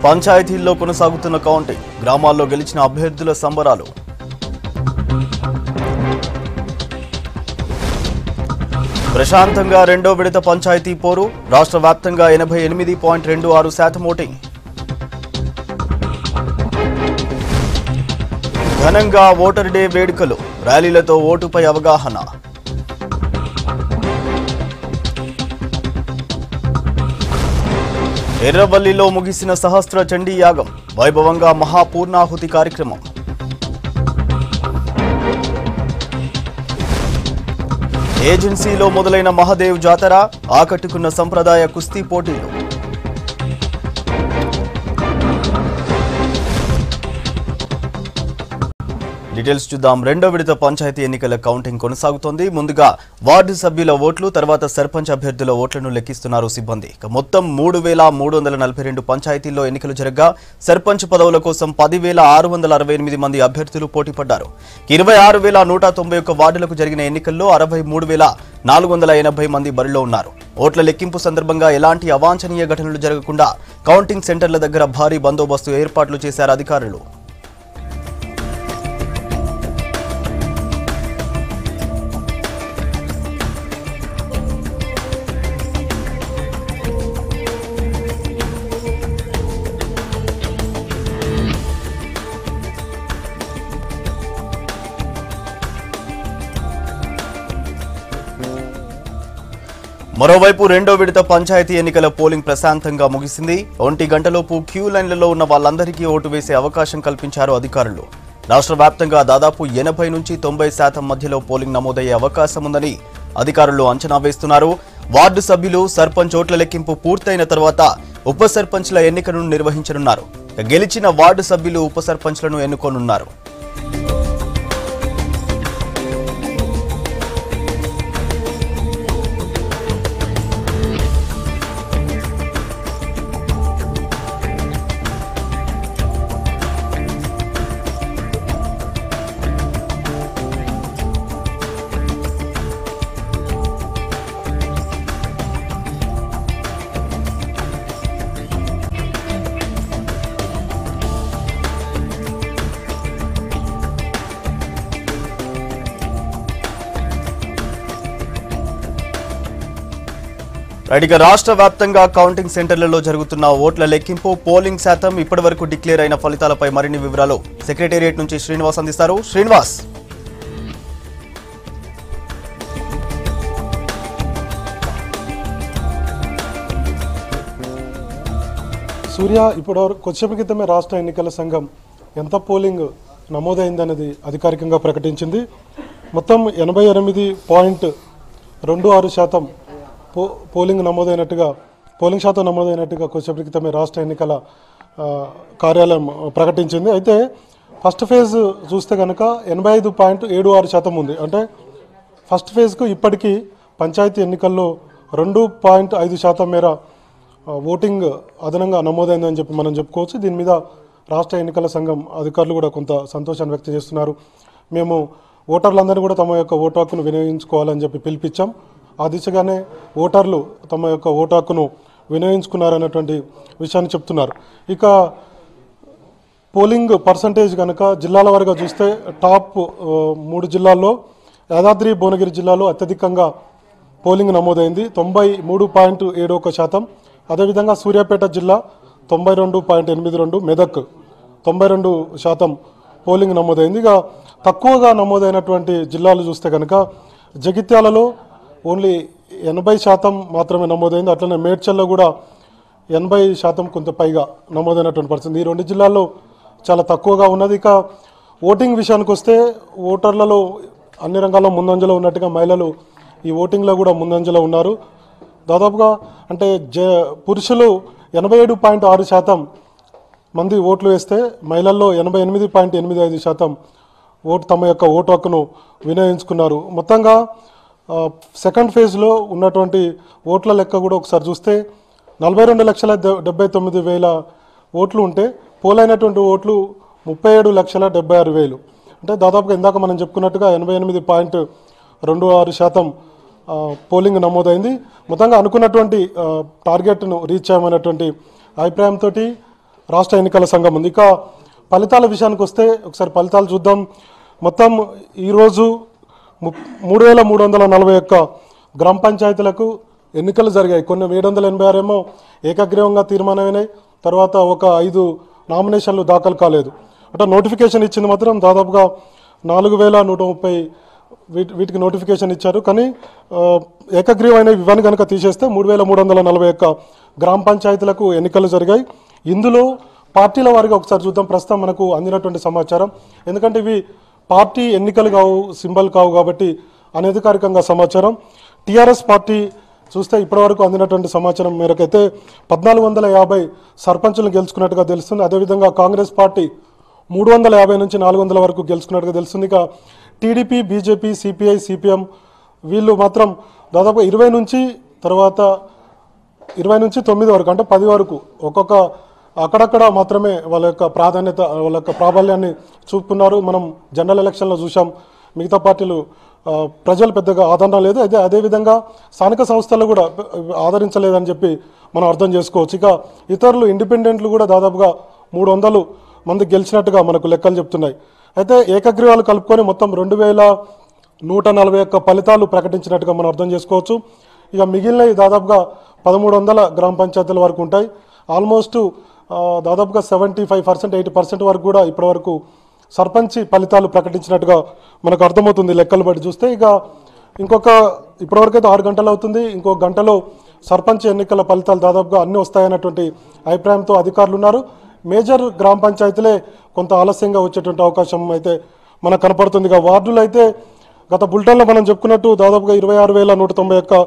పంచాయతీల్లో కొనసాగుతున్న కౌంటింగ్, గ్రామాల్లో గెలిచిన అభ్యర్థుల సంబరాలు. ప్రశాంతంగా రెండో విడత పంచాయతీ పోరు, రాష్ట్ర వ్యాప్తంగా 88.26% ఓటింగ్. ఘనంగా ఓటర్ డే వేడుకలు, ర్యాలీలతో ఓటుపై అవగాహన. ఎర్రవల్లిలో ముగిసిన సహస్ర చండీ యాగం, వైభవంగా మహాపూర్ణాహుతి కార్యక్రమం. ఏజెన్సీలో మొదలైన మహాదేవ్ జాతర, ఆకట్టుకున్న సంప్రదాయ కుస్తీ పోటీలు. డీటెయిల్స్ చూద్దాం. రెండో విడత పంచాయతీ ఎన్నికల కౌంటింగ్ కొనసాగుతోంది. ముందుగా వార్డు సభ్యుల ఓట్లు, తర్వాత సర్పంచ్ అభ్యర్థుల ఓట్లను లెక్కిస్తున్నారు సిబ్బంది. మొత్తం 3,342 పంచాయతీల్లో ఎన్నికలు జరగగా సర్పంచ్ పదవుల కోసం 10,668 మంది అభ్యర్థులు పోటీ పడ్డారు. 26,191 వార్డులకు జరిగిన ఎన్నికల్లో 63,480 మంది బరిలో ఉన్నారు. ఓట్ల లెక్కింపు సందర్భంగా ఎలాంటి అవాంఛనీయ ఘటనలు జరగకుండా కౌంటింగ్ సెంటర్ల దగ్గర భారీ బందోబస్తు ఏర్పాట్లు చేశారు అధికారులు. మరోవైపు రెండో విడత పంచాయతీ ఎన్నికల పోలింగ్ ప్రశాంతంగా ముగిసింది. 1 గంటలోపు క్యూ లైన్లలో ఉన్న వాళ్ళందరికీ ఓటు వేసే అవకాశం కల్పించారు అధికారులు. రాష్ట్ర వ్యాప్తంగా దాదాపు 80 నుంచి 90% మధ్యలో పోలింగ్ నమోదయ్యే అవకాశం ఉందని అధికారులు అంచనా వేస్తున్నారు. వార్డు సభ్యులు, సర్పంచ్ ఓట్ల లెక్కింపు పూర్తయిన తర్వాత ఉప సర్పంచ్ల ఎన్నికను నిర్వహించనున్నారు. గెలిచిన వార్డు సభ్యులు ఉప సర్పంచ్లను ఎన్నుకోనున్నారు. ఇక రాష్ట్ర వ్యాప్తంగా కౌంటింగ్ సెంటర్లలో జరుగుతున్న ఓట్ల లెక్కింపు, పోలింగ్ శాతం, ఇప్పటివరకు డిక్లేర్ అయిన ఫలితాలపై మరిన్ని వివరాలు సెక్రటేరియట్ నుంచి శ్రీనివాస్ అందిస్తారు. శ్రీనివాస్. సూర్య, ఇప్పటివరకు కొద్దిసేపు క్రితమే రాష్ట్ర ఎన్నికల సంఘం ఎంత పోలింగ్ నమోదైందనేది అధికారికంగా ప్రకటించింది. మొత్తం 88.26% పోలింగ్ శాతం నమోదైనట్టుగా కొద్దిసేపటి క్రితమే రాష్ట్ర ఎన్నికల కార్యాలయం ప్రకటించింది. అయితే ఫస్ట్ ఫేజ్ చూస్తే కనుక 85.76% ఉంది. అంటే ఫస్ట్ ఫేజ్కు ఇప్పటికీ పంచాయతీ ఎన్నికల్లో 2.5% మేర ఓటింగ్ అదనంగా నమోదైందని చెప్పి మనం చెప్పుకోవచ్చు. దీని మీద రాష్ట్ర ఎన్నికల సంఘం అధికారులు కూడా కొంత సంతోషాన్ని వ్యక్తం చేస్తున్నారు. మేము ఓటర్లందరినీ కూడా తమ యొక్క ఓటు హక్కును వినియోగించుకోవాలని చెప్పి పిలిపించాం. ఆ దిశగానే ఓటర్లు తమ యొక్క ఓటు హక్కును వినియోగించుకున్నారనేటువంటి విషయాన్ని చెప్తున్నారు. ఇక పోలింగ్ పర్సంటేజ్ కనుక జిల్లాల వారీగా చూస్తే టాప్ 3 జిల్లాల్లో యాదాద్రి భువనగిరి జిల్లాలో అత్యధికంగా పోలింగ్ నమోదైంది, 93.71%. అదేవిధంగా సూర్యాపేట జిల్లా 92.82%, మెదక్ 92% పోలింగ్ నమోదైంది. ఇక తక్కువగా నమోదైనటువంటి జిల్లాలు చూస్తే కనుక జగిత్యాలలో ఓన్లీ 80% మాత్రమే నమోదైంది. అట్లనే మేడ్చల్లో కూడా 80% కొంత పైగా నమోదైనటువంటి పరిస్థితి. ఈ 2 జిల్లాల్లో చాలా తక్కువగా ఉన్నది. ఇక ఓటింగ్ విషయానికి వస్తే ఓటర్లలో అన్ని రంగాల్లో ముందంజలో ఉన్నట్టుగా మహిళలు ఈ ఓటింగ్లో కూడా ముందంజలో ఉన్నారు. దాదాపుగా అంటే పురుషులు 87.6% మంది ఓట్లు వేస్తే మహిళల్లో 88.85% తమ యొక్క ఓటు హక్కును వినియోగించుకున్నారు. మొత్తంగా సెకండ్ ఫేజ్లో ఉన్నటువంటి ఓట్ల లెక్క కూడా ఒకసారి చూస్తే 42,79,000 ఓట్లు ఉంటే పోలైనటువంటి ఓట్లు 37,76,000. అంటే దాదాపుగా ఇందాక మనం చెప్పుకున్నట్టుగా 88.26% పోలింగ్ నమోదైంది. మొత్తంగా అనుకున్నటువంటి టార్గెట్ను రీచ్ అయ్యామనేటువంటి అభిప్రాయంతో రాష్ట్ర ఎన్నికల సంఘం ఉంది. ఇక ఫలితాల విషయానికి వస్తే ఒకసారి ఫలితాలు చూద్దాం. మొత్తం ఈరోజు 3341 గ్రామ పంచాయతీలకు ఎన్నికలు జరిగాయి. కొన్ని 786 ఏమో ఏకగ్రీవంగా తీర్మానమైనాయి. తర్వాత ఒక 5 నామినేషన్లు దాఖలు కాలేదు. అంటే నోటిఫికేషన్ ఇచ్చింది మాత్రం దాదాపుగా 4130 వీటికి నోటిఫికేషన్ ఇచ్చారు. కానీ ఏకగ్రీవమైన ఇవన్నీ కనుక తీసేస్తే 3341 గ్రామ పంచాయతీలకు ఎన్నికలు జరిగాయి. ఇందులో పార్టీల వారిగా ఒకసారి చూద్దాం. ప్రస్తుతం మనకు అందినటువంటి సమాచారం, ఎందుకంటే ఇవి పార్టీ ఎన్నికలు కావు, సింబల్ కావు కాబట్టి అనధికారికంగా సమాచారం. టీఆర్ఎస్ పార్టీ చూస్తే ఇప్పటివరకు అందినటువంటి సమాచారం మేరకైతే 1450 సర్పంచులను గెలుచుకున్నట్టుగా తెలుస్తుంది. అదేవిధంగా కాంగ్రెస్ పార్టీ 350 నుంచి 400 వరకు గెలుచుకున్నట్టుగా తెలుస్తుంది. ఇక టీడీపీ, బీజేపీ, సిపిఐ, సిపిఎం వీళ్ళు మాత్రం దాదాపు 20 నుంచి 9 వరకు, అంటే 10 వరకు ఒక్కొక్క అక్కడక్కడ మాత్రమే వాళ్ళ యొక్క ప్రాధాన్యత, వాళ్ళ యొక్క ప్రాబల్యాన్ని చూపుతున్నారు. మనం జనరల్ ఎలక్షన్లో చూసాం, మిగతా పార్టీలు ప్రజలు పెద్దగా ఆదరణ లేదు. అదేవిధంగా స్థానిక సంస్థలు కూడా ఆదరించలేదని చెప్పి మనం అర్థం చేసుకోవచ్చు. ఇక ఇతరులు ఇండిపెండెంట్లు కూడా దాదాపుగా 300 మంది గెలిచినట్టుగా మనకు లెక్కలు చెప్తున్నాయి. అయితే ఏకగ్రీవాలు కలుపుకొని మొత్తం 2141 ఫలితాలు ప్రకటించినట్టుగా మనం అర్థం చేసుకోవచ్చు. ఇక మిగిలినవి దాదాపుగా 1300 గ్రామ పంచాయతీల వరకు ఉంటాయి. ఆల్మోస్ట్ దాదాపుగా 75%, 80% వరకు కూడా ఇప్పటివరకు సర్పంచ్ ఫలితాలు ప్రకటించినట్టుగా మనకు అర్థమవుతుంది లెక్కలు బట్టి చూస్తే. ఇక ఇప్పటివరకు అయితే 6 గంటలు అవుతుంది. ఇంకో గంటలో సర్పంచ్ ఎన్నికల ఫలితాలు దాదాపుగా అన్నీ వస్తాయన్నటువంటి అభిప్రాయంతో అధికారులు ఉన్నారు. మేజర్ గ్రామ పంచాయతీలే కొంత ఆలస్యంగా వచ్చేటువంటి అవకాశం అయితే మనకు కనపడుతుంది. ఇక వార్డులు అయితే గత బులెటిన్లో మనం చెప్పుకున్నట్టు దాదాపుగా 26,191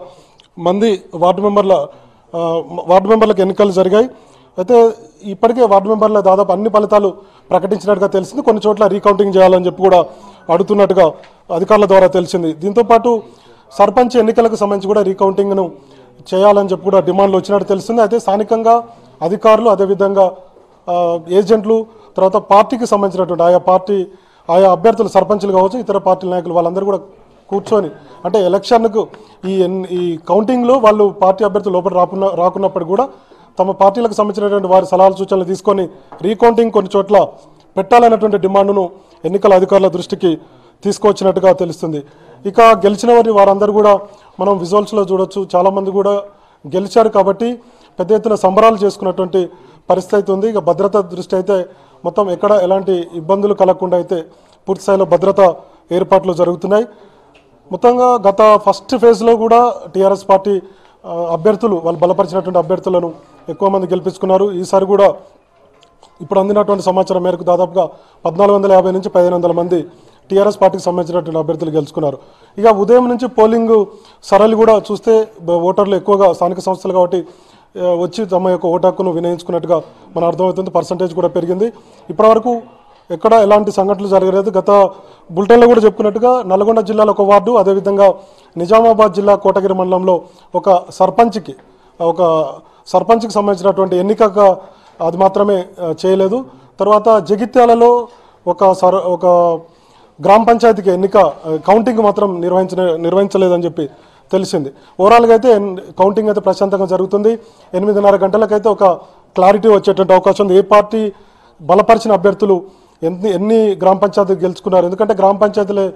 మంది వార్డు మెంబర్లకు ఎన్నికలు జరిగాయి. అయితే ఇప్పటికే వార్డు మెంబర్ల దాదాపు అన్ని ఫలితాలు ప్రకటించినట్టుగా తెలిసింది. కొన్ని చోట్ల రీకౌంటింగ్ చేయాలని చెప్పి కూడా అడుగుతున్నట్టుగా అధికారుల ద్వారా తెలిసింది. దీంతోపాటు సర్పంచ్ ఎన్నికలకు సంబంధించి కూడా రీకౌంటింగ్ను చేయాలని చెప్పి కూడా డిమాండ్లు వచ్చినట్టు తెలిసింది. అయితే స్థానికంగా అధికారులు, అదేవిధంగా ఏజెంట్లు, తర్వాత పార్టీకి సంబంధించినటువంటి ఆయా అభ్యర్థులు, సర్పంచులు కావచ్చు, ఇతర పార్టీల నాయకులు వాళ్ళందరూ కూడా కూర్చొని, అంటే ఎలక్షన్కు ఈ కౌంటింగ్లో వాళ్ళు పార్టీ అభ్యర్థులు లోపల రాకున్నప్పుడు కూడా తమ పార్టీలకు సంబంధించినటువంటి వారి సలహాలు, సూచనలు తీసుకొని రీకౌంటింగ్ కొన్ని చోట్ల పెట్టాలన్నటువంటి డిమాండ్ను ఎన్నికల అధికారుల దృష్టికి తీసుకొచ్చినట్టుగా తెలుస్తుంది. ఇక గెలిచిన వారందరూ కూడా మనం విజువల్స్లో చూడొచ్చు. చాలామంది కూడా గెలిచారు కాబట్టి పెద్ద ఎత్తున సంబరాలు చేసుకున్నటువంటి పరిస్థితి ఉంది. ఇక భద్రత దృష్టి అయితే మొత్తం ఎక్కడ ఎలాంటి ఇబ్బందులు కలగకుండా అయితే పూర్తి స్థాయిలో భద్రత ఏర్పాట్లు జరుగుతున్నాయి. మొత్తంగా గత ఫస్ట్ ఫేజ్లో కూడా టీఆర్ఎస్ పార్టీ అభ్యర్థులు, వాళ్ళు బలపరిచినటువంటి అభ్యర్థులను ఎక్కువ మంది గెలిపించుకున్నారు. ఈసారి కూడా ఇప్పుడు అందినటువంటి సమాచారం మేరకు దాదాపుగా 1450 నుంచి 1500 మంది టీఆర్ఎస్ పార్టీకి సంబంధించినటువంటి అభ్యర్థులు గెలుచుకున్నారు. ఇక ఉదయం నుంచి పోలింగ్ సరళి కూడా చూస్తే ఓటర్లు ఎక్కువగా స్థానిక సంస్థలు కాబట్టి వచ్చి తమ యొక్క ఓటు హక్కును వినియోగించుకున్నట్టుగా మన అర్థమవుతుంది. పర్సంటేజ్ కూడా పెరిగింది. ఇప్పటివరకు ఎక్కడ ఎలాంటి సంఘటనలు జరగలేదు. గత బులెటిన్లో కూడా చెప్పుకున్నట్టుగా నల్గొండ జిల్లాలో ఒక వార్డు, అదేవిధంగా నిజామాబాద్ జిల్లా కోటగిరి మండలంలో ఒక సర్పంచ్కి సంబంధించినటువంటి ఎన్నికగా అది మాత్రమే చేయలేదు. తర్వాత జగిత్యాలలో ఒక గ్రామ పంచాయతీకి కౌంటింగ్ మాత్రం నిర్వహించలేదని చెప్పి తెలిసింది. ఓవరాల్గా అయితే కౌంటింగ్ అయితే ప్రశాంతంగా జరుగుతుంది. 8:30 గంటలకైతే ఒక క్లారిటీ వచ్చేటువంటి అవకాశం ఉంది. ఏ పార్టీ బలపరిచిన అభ్యర్థులు ఎన్ని గ్రామ పంచాయతీలు గెలుచుకున్నారు, ఎందుకంటే గ్రామ పంచాయతీలే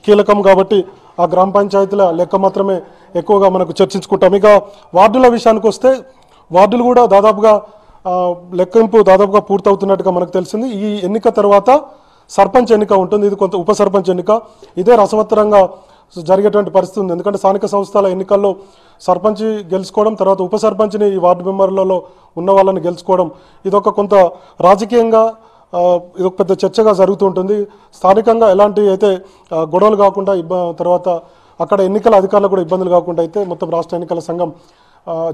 కీలకం కాబట్టి ఆ గ్రామ పంచాయతీల లెక్క మాత్రమే ఎక్కువగా మనకు చర్చించుకుంటాం. ఇక వార్డుల విషయానికి వస్తే వార్డులు కూడా దాదాపుగా లెక్కింపు దాదాపుగా పూర్తవుతున్నట్టుగా మనకు తెలిసింది. ఈ ఎన్నిక తర్వాత సర్పంచ్ ఎన్నిక ఉంటుంది. ఇది కొంత ఉప సర్పంచ్ ఎన్నిక. ఇదే రసవత్తరంగా జరిగేటువంటి పరిస్థితి ఉంది. ఎందుకంటే స్థానిక సంస్థల ఎన్నికల్లో సర్పంచ్ గెలుచుకోవడం, తర్వాత ఉప సర్పంచ్ని ఈ వార్డు మెంబర్లలో ఉన్న వాళ్ళని గెలుచుకోవడం, ఇదొక కొంత రాజకీయంగా ఇదొక పెద్ద చర్చగా జరుగుతూ ఉంటుంది. స్థానికంగా ఎలాంటి అయితే గొడవలు కాకుండా తర్వాత అక్కడ ఎన్నికల అధికారులు కూడా ఇబ్బందులు కాకుండా అయితే మొత్తం రాష్ట్ర ఎన్నికల సంఘం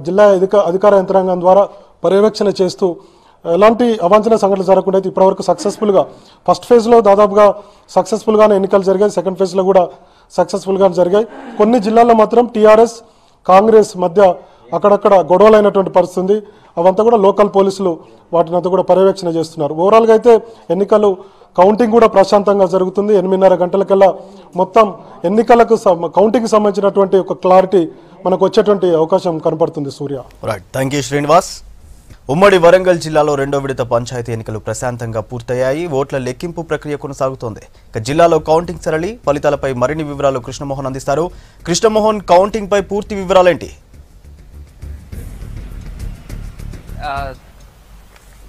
జిల్లా అధికార యంత్రాంగం ద్వారా పర్యవేక్షణ చేస్తూ ఎలాంటి అవాంఛనీయ సంఘటనలు జరగకుండా అయితే ఇప్పటివరకు సక్సెస్ఫుల్గా ఫస్ట్ ఫేజ్లో దాదాపుగా సక్సెస్ఫుల్గానే ఎన్నికలు జరిగాయి. సెకండ్ ఫేజ్లో కూడా సక్సెస్ఫుల్గానే జరిగాయి. కొన్ని జిల్లాల్లో మాత్రం టీఆర్ఎస్ కాంగ్రెస్ మధ్య అక్కడక్కడ గొడవలైనటువంటి పరిస్థితి ఉంది. అవంతా కూడా లోకల్ పోలీసులు వాటిని అంతా కూడా పర్యవేక్షణ చేస్తున్నారు. ఓవరాల్గా అయితే ఎన్నికలు కౌంటింగ్ కూడా ప్రశాంతంగా జరుగుతుంది. 8:30 గంటలకల్లా మొత్తం ఎన్నికలకు కౌంటింగ్కి సంబంధించినటువంటి ఒక క్లారిటీ మనకు వచ్చేటువంటి అవకాశం కనపడుతుంది. సూర్య, రైట్, థ్యాంక్ యూ శ్రీనివాస్. ఉమ్మడి వరంగల్ జిల్లాలో రెండో విడత పంచాయతీ ఎన్నికలు ప్రశాంతంగా పూర్తయ్యాయి. ఓట్ల లెక్కింపు ప్రక్రియ కొనసాగుతోంది. ఇక జిల్లాలో కౌంటింగ్ సరళి ఫలితాలపై మరిన్ని వివరాలు కృష్ణమోహన్ అందిస్తారు. కృష్ణమోహన్, కౌంటింగ్ పై పూర్తి వివరాలేంటి?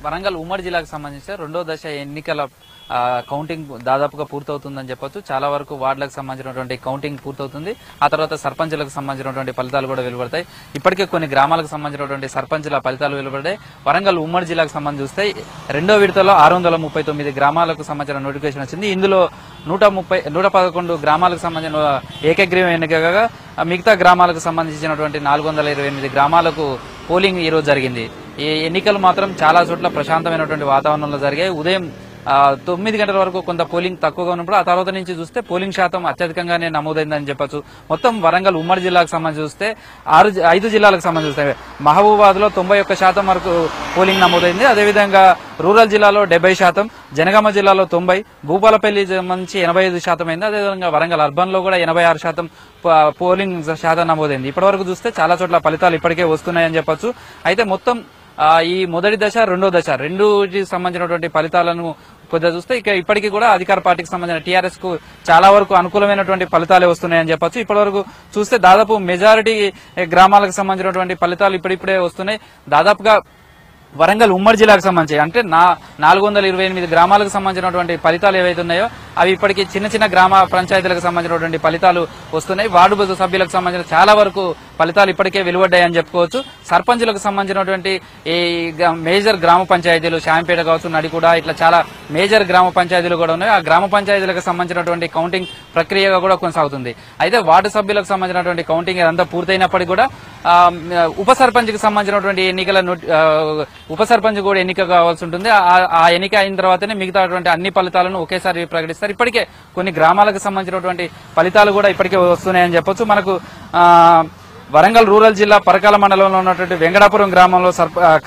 వరంగల్ ఉమ్మడి జిల్లాకు సంబంధించి రెండో దశ ఎన్నికల కౌంటింగ్ దాదాపుగా పూర్తవుతుందని చెప్పొచ్చు. చాలా వరకు వార్డులకు సంబంధించినటువంటి కౌంటింగ్ పూర్తవుతుంది. ఆ తర్వాత సర్పంచులకు సంబంధించినటువంటి ఫలితాలు కూడా వెలువడతాయి. ఇప్పటికే కొన్ని గ్రామాలకు సంబంధించినటువంటి సర్పంచుల ఫలితాలు వెలువడతాయి. వరంగల్ ఉమ్మడి జిల్లాకు సంబంధించి చూస్తే రెండో విడతలో 639 గ్రామాలకు సంబంధించిన నోటిఫికేషన్ వచ్చింది. ఇందులో 111 గ్రామాలకు సంబంధించిన ఏకగ్రీవం ఎన్నికగా మిగతా గ్రామాలకు సంబంధించినటువంటి 428 గ్రామాలకు పోలింగ్ ఈ రోజు జరిగింది. ఈ ఎన్నికలు మాత్రం చాలా చోట్ల ప్రశాంతమైనటువంటి వాతావరణంలో జరిగాయి. ఉదయం 9 గంటల వరకు కొంత పోలింగ్ తక్కువగా ఉన్నప్పుడు ఆ తర్వాత నుంచి చూస్తే పోలింగ్ శాతం అత్యధికంగానే నమోదైందని చెప్పొచ్చు. మొత్తం వరంగల్ ఉమ్మడి జిల్లాకు సంబంధించి చూస్తే 5 జిల్లాలకు సంబంధించి చూస్తే మహబూబాద్ లో 91% వరకు పోలింగ్ నమోదైంది. అదేవిధంగా రూరల్ జిల్లాలో 70%, జనగామ జిల్లాలో 90%, భూపాలపల్లి సంబంధించి 85% అయింది. అదేవిధంగా వరంగల్ అర్బన్ లో కూడా 86% పోలింగ్ శాతం నమోదైంది. ఇప్పటివరకు చూస్తే చాలా చోట్ల ఫలితాలు ఇప్పటికే వస్తున్నాయని చెప్పొచ్చు. అయితే మొత్తం ఈ మొదటి దశ రెండో దశ రెండుకి సంబంధించినటువంటి ఫలితాలను కొద్దిగా చూస్తే ఇప్పటికీ కూడా అధికార పార్టీకి సంబంధించిన టీఆర్ఎస్ కు చాలా వరకు అనుకూలమైనటువంటి ఫలితాలే వస్తున్నాయని చెప్పొచ్చు. ఇప్పటి వరకు చూస్తే దాదాపు మెజారిటీ గ్రామాలకు సంబంధించినటువంటి ఫలితాలు ఇప్పుడిప్పుడే వస్తున్నాయి. దాదాపుగా వరంగల్ ఉమ్మడి జిల్లాకు సంబంధించి అంటే 428 గ్రామాలకు సంబంధించినటువంటి ఫలితాలు ఏవైతే ఉన్నాయో అవి ఇప్పటికీ చిన్న చిన్న గ్రామ పంచాయతీలకు సంబంధించినటువంటి ఫలితాలు వస్తున్నాయి. వార్డు సభ్యులకు సంబంధించిన చాలా వరకు ఫలితాలు ఇప్పటికే వెలువడ్డాయని చెప్పుకోవచ్చు. సర్పంచులకు సంబంధించినటువంటి ఈ మేజర్ గ్రామ పంచాయతీలు శాంపేట కావచ్చు, నడికూడ, ఇట్లా చాలా మేజర్ గ్రామ పంచాయతీలు కూడా ఉన్నాయి. ఆ గ్రామ పంచాయతీలకు సంబంధించినటువంటి కౌంటింగ్ ప్రక్రియ కూడా కొనసాగుతుంది. అయితే వార్డు సభ్యులకు సంబంధించినటువంటి కౌంటింగ్ అంతా పూర్తయినప్పటికీ కూడా ఉప సర్పంచ్కి సంబంధించినటువంటి ఎన్నికల ఉప సర్పంచ్ కూడా ఎన్నిక కావాల్సి ఉంటుంది. ఆ ఎన్నిక అయిన తర్వాతనే మిగతాటువంటి అన్ని ఫలితాలను ఒకేసారి ప్రకటిస్తారు. ఇప్పటికే కొన్ని గ్రామాలకు సంబంధించినటువంటి ఫలితాలు కూడా ఇప్పటికే వస్తున్నాయని చెప్పొచ్చు. మనకు వరంగల్ రూరల్ జిల్లా పరకాల మండలంలో ఉన్నటువంటి వెంకటాపురం గ్రామంలో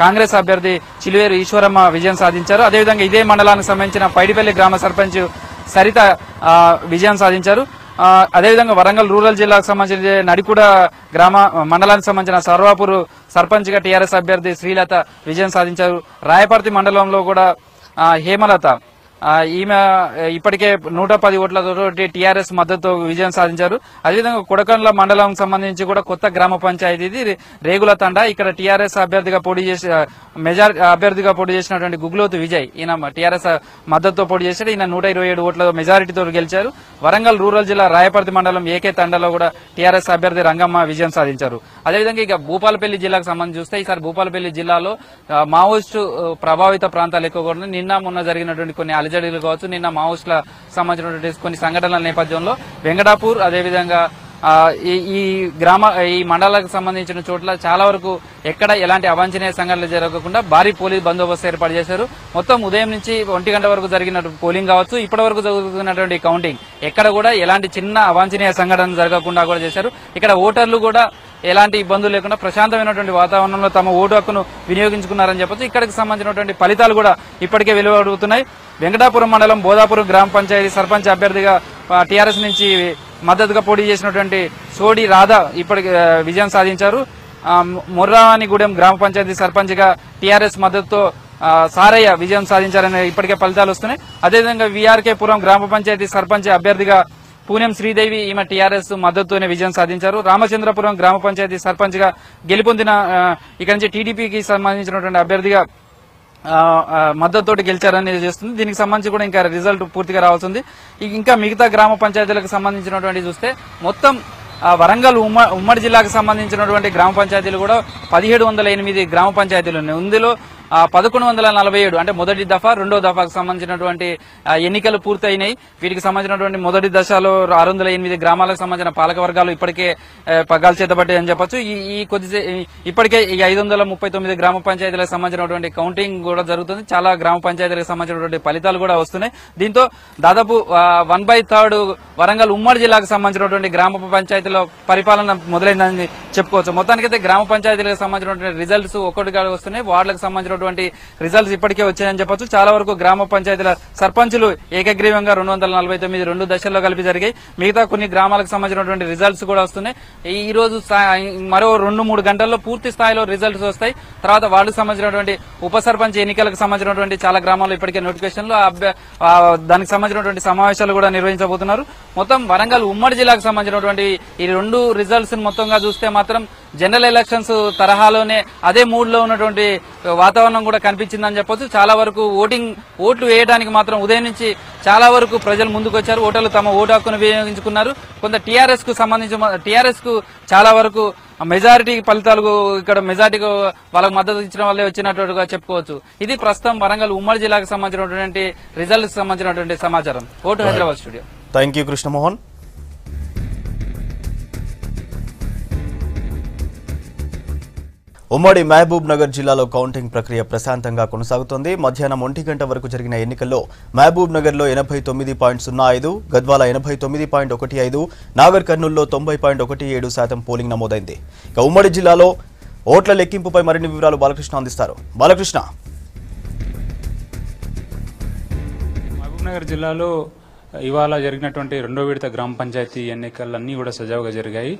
కాంగ్రెస్ అభ్యర్థి చిలువేరు ఈశ్వరమ్మ విజయం సాధించారు. అదేవిధంగా ఇదే మండలానికి సంబంధించిన పైడిపల్లి గ్రామ సర్పంచ్ సరిత విజయం సాధించారు. అదేవిధంగా వరంగల్ రూరల్ జిల్లాకు సంబంధించిన నడికూడ గ్రామ మండలానికి సంబంధించిన సర్వాపూర్ సర్పంచ్ గా టీఆర్ఎస్ అభ్యర్థి శ్రీలత విజయం సాధించారు. రాయపర్తి మండలంలో కూడా హేమలత ఈమె ఇప్పటికే 110 ఓట్లతో టీఆర్ఎస్ మద్దతు విజయం సాధించారు. అదేవిధంగా కొడకండ్ల మండలం సంబంధించి కూడా కొత్త గ్రామ పంచాయతీ ఇది రేగుల తండ. ఇక్కడ టీఆర్ఎస్ అభ్యర్థిగా పోటీ చేసి అభ్యర్థిగా పోటీ చేసినటువంటి గుగ్లోతు విజయ్ ఈయన టీఆర్ఎస్ మద్దతుతో పోటీ చేశాడు. ఈయన 127 ఓట్ల మెజారిటీతో గెలిచారు. వరంగల్ రూరల్ జిల్లా రాయపర్తి మండలం ఏకే తండలో కూడా టీఆర్ఎస్ అభ్యర్థి రంగమ్మ విజయం సాధించారు. అదేవిధంగా ఇక భూపాలపల్లి జిల్లాకు సంబంధించి చూస్తే ఈసారి భూపాలపల్లి జిల్లాలో మావోయిస్టు ప్రభావిత ప్రాంతాలు ఎక్కువగా ఉన్నాయి. నిన్న మొన్న జరిగినటువంటి కొన్ని అలజడులు కావచ్చు, నిన్న మావోయిస్టుల సంబంధించినటువంటి కొన్ని సంఘటనల నేపథ్యంలో వెంకటాపూర్ అదేవిధంగా ఈ మండలాలకు సంబంధించిన చోట్ల చాలా వరకు ఎక్కడ ఎలాంటి అవాంఛనీయ సంఘటనలు జరగకుండా భారీ పోలీస్ బందోబస్తు ఏర్పాటు చేశారు. మొత్తం ఉదయం నుంచి 1 గంట వరకు జరిగిన పోలింగ్ కావచ్చు, ఇప్పటి వరకు జరుగుతున్నటువంటి కౌంటింగ్ ఎక్కడ కూడా ఎలాంటి చిన్న అవాంఛనీయ సంఘటన జరగకుండా కూడా చేశారు. ఇక్కడ ఓటర్లు కూడా ఎలాంటి ఇబ్బందులు లేకుండా ప్రశాంతమైనటువంటి వాతావరణంలో తమ ఓటు హక్కును వినియోగించుకున్నారని చెప్పొచ్చు. ఇక్కడికి సంబంధించినటువంటి ఫలితాలు కూడా ఇప్పటికే వెలువడుతున్నాయి. వెంకటాపురం మండలం బోధాపురం గ్రామ పంచాయతీ సర్పంచ్ అభ్యర్థిగా టీఆర్ఎస్ నుంచి మద్దతుగా పోటీ చేసినటువంటి సోడి రాధా ఇప్పటికి విజయం సాధించారు. మొర్రానిగూడెం గ్రామ పంచాయతీ సర్పంచ్ గా టీఆర్ఎస్ మద్దతుతో సారయ్య విజయం సాధించారని ఇప్పటికే ఫలితాలు వస్తున్నాయి. అదేవిధంగా వీఆర్కే పురం గ్రామ పంచాయతీ సర్పంచ్ అభ్యర్థిగా పూణెం శ్రీదేవి ఈమె టీఆర్ఎస్ మద్దతుతోనే విజయం సాధించారు. రామచంద్రపురం గ్రామ పంచాయతీ సర్పంచ్ గా గెలుపొందిన ఇక్కడి నుంచి టీడీపీకి సంబంధించినటువంటి అభ్యర్థిగా మద్దతుతోటి గెలిచారని చేస్తుంది. దీనికి సంబంధించి కూడా ఇంకా రిజల్ట్ పూర్తిగా రావాల్సింది. ఇంకా మిగతా గ్రామ పంచాయతీలకు సంబంధించినటువంటి చూస్తే మొత్తం వరంగల్ ఉమ్మడి జిల్లాకు సంబంధించినటువంటి గ్రామ పంచాయతీలు కూడా 1708 గ్రామ పంచాయతీలు ఉన్నాయి. ఇందులో 1147 అంటే మొదటి దఫా రెండో దఫాకు సంబంధించినటువంటి ఎన్నికలు పూర్తయినాయి. వీటికి సంబంధించినటువంటి మొదటి దశలో 608 గ్రామాలకు సంబంధించిన పాలక వర్గాలు ఇప్పటికే పగ్గాలు చేతబట్టాయని చెప్పొచ్చు. ఇప్పటికే 539 గ్రామ పంచాయతీలకు సంబంధించినటువంటి కౌంటింగ్ కూడా జరుగుతుంది. చాలా గ్రామ పంచాయతీలకు సంబంధించినటువంటి ఫలితాలు కూడా వస్తున్నాయి. దీంతో దాదాపు 1/3 వరంగల్ ఉమ్మడి జిల్లాకు సంబంధించినటువంటి గ్రామ పంచాయతీలో పరిపాలన మొదలైందని చెప్పుకోవచ్చు. మొత్తానికైతే గ్రామ పంచాయతీలకు సంబంధించినటువంటి రిజల్ట్స్ ఒక్కటిగా వస్తున్నాయి. వార్డులకు సంబంధించిన సంబంధించినటువంటి రిజల్ట్స్ ఇప్పటికే వచ్చాయని చెప్పొచ్చు. చాలా వరకు గ్రామ పంచాయతీల సర్పంచులు ఏకగ్రీవంగా 249 రెండు దశల్లో కలిపి జరిగాయి. మిగతా కొన్ని గ్రామాలకు సంబంధించినటువంటి రిజల్ట్స్ కూడా వస్తున్నాయి. ఈ రోజు మరో 2-3 గంటల్లో పూర్తి స్థాయిలో రిజల్ట్స్ వస్తాయి. తర్వాత వార్డుకు సంబంధించినటువంటి ఉప సర్పంచ్ ఎన్నికలకు సంబంధించినటువంటి చాలా గ్రామాల్లో ఇప్పటికే నోటిఫికేషన్లు దానికి సంబంధించినటువంటి సమావేశాలు కూడా నిర్వహించబోతున్నారు. మొత్తం వరంగల్ ఉమ్మడి జిల్లాకు సంబంధించినటువంటి ఈ రెండు రిజల్ట్స్ మొత్తంగా చూస్తే మాత్రం జనరల్ ఎలక్షన్స్ తరహాలోనే అదే మూడ్ లో ఉన్నటువంటి వాతావరణం కూడా కనిపించిందని చెప్పొచ్చు. చాలా వరకు ఓట్లు వేయడానికి మాత్రం ఉదయం నుంచి చాలా వరకు ప్రజలు ముందుకు వచ్చారు. ఓటర్లు తమ ఓటు హక్కును వినియోగించుకున్నారు. కొంత టీఆర్ఎస్ కు చాలా వరకు మెజారిటీ ఫలితాలు ఇక్కడ మెజారిటీకి వాళ్ళకు మద్దతు ఇచ్చిన వాళ్ళే వచ్చినట్టుగా చెప్పుకోవచ్చు. ఇది ప్రస్తుతం వరంగల్ ఉమ్మడి జిల్లాకు సంబంధించినటువంటి రిజల్ట్స్ సంబంధించినటువంటి సమాచారం. Vote Hyderabad studio. Thank you Krishnamohan. ఉమ్మడి మహబూబ్ నగర్ జిల్లాలో కౌంటింగ్ ప్రక్రియ ప్రశాంతంగా కొనసాగుతోంది. మధ్యాహ్నం 1 గంట వరకు జరిగిన ఎన్నికల్లో మహబూబ్ నగర్ లో 89.05, గద్వాల 89.15, నాగర్ కర్నూల్లో 90.17% పోలింగ్ నమోదైంది. ఇక ఉమ్మడి జిల్లాలో ఓట్ల లెక్కింపుపై మరిన్ని వివరాలు బాలకృష్ణ అందిస్తారు. బాలకృష్ణ. మహబూబ్ నగర్ జిల్లాలో ఇవాళ జరిగినటువంటి రెండో విడత గ్రామ పంచాయతీ ఎన్నికలన్నీ కూడా సజావుగా జరిగాయి.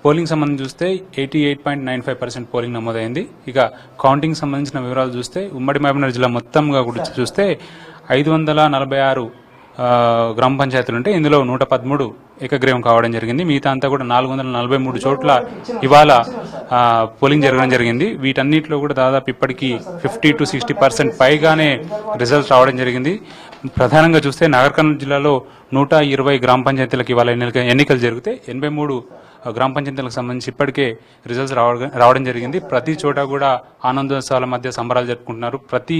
పోలింగ్ సంబంధించి చూస్తే 88.95% పోలింగ్ నమోదైంది. ఇక కౌంటింగ్ సంబంధించిన వివరాలు చూస్తే ఉమ్మడి మహబూబ్నగర్ జిల్లా మొత్తంగా కూడా చూస్తే 546 గ్రామ పంచాయతీలు ఉంటే ఇందులో 113 ఏకగ్రీవం కావడం జరిగింది. మిగతా అంతా కూడా 443 చోట్ల ఇవాళ పోలింగ్ జరగడం జరిగింది. వీటన్నిటిలో కూడా దాదాపు ఇప్పటికీ 50 to 60% పైగానే రిజల్ట్స్ రావడం జరిగింది. ప్రధానంగా చూస్తే నాగర్ కర్నూలు జిల్లాలో 120 గ్రామ పంచాయతీలకు ఇవాళ ఎన్నికలు జరిగితే 83 గ్రామ పంచాయతీలకు సంబంధించి ఇప్పటికే రిజల్ట్స్ రావడం జరిగింది. ప్రతి చోట కూడా ఆనందోత్సవాల మధ్య సంబరాలు జరుపుకుంటున్నారు. ప్రతి